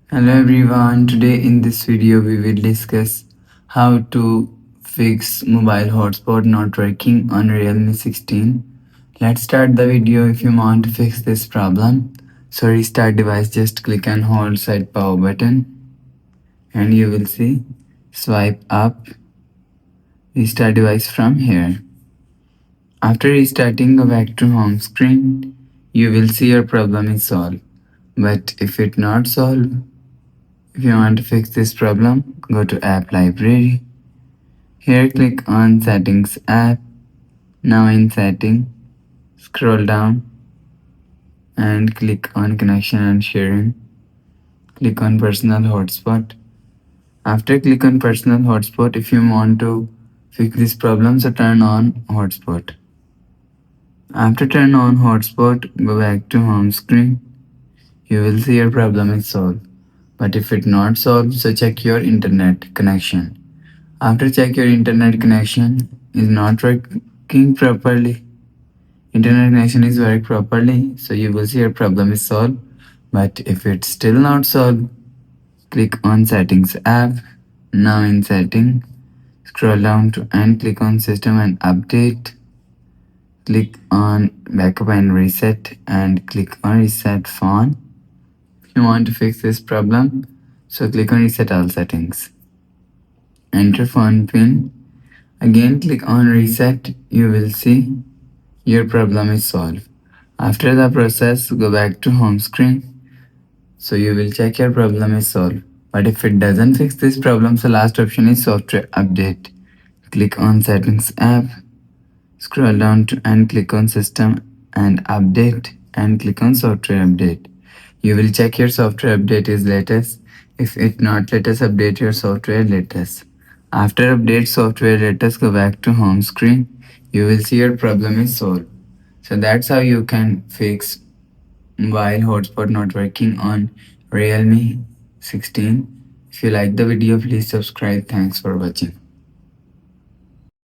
Hello everyone, today in this video we will discuss how to fix mobile hotspot not working on Realme 16. Let's start the video. If you want to fix this problem, so restart device, just click and hold side power button and you will see swipe up restart device from here. After restarting, go back to home screen. You will see your problem is solved. But if it not solved, if you want to fix this problem, go to App Library. Here click on Settings App. Now in Setting, scroll down and click on Connection and Sharing. Click on Personal Hotspot. After click on Personal Hotspot, if you want to fix this problem, so turn on Hotspot. After turn on Hotspot, go back to home screen. You will see your problem is solved. But if it not solved, so check your internet connection. After check your internet connection is not working properly. Internet connection is working properly, so you will see your problem is solved. But if it's still not solved, click on Settings app. Now in Setting, scroll down to and click on System and Update. Click on Backup and Reset and click on Reset Phone. If you want to fix this problem, so click on Reset All Settings. Enter phone pin. Again click on reset. You will see your problem is solved. After the process, go back to home screen. So you will check your problem is solved. But if it doesn't fix this problem, so last option is software update. Click on settings app. Scroll down to and click on system and update and click on software update. You will check your software update is latest. If it not latest, update your software latest. After update software latest, go back to home screen. You will see your problem is solved. So that's how you can fix mobile hotspot not working on Realme 16. If you like the video, please subscribe. Thanks for watching.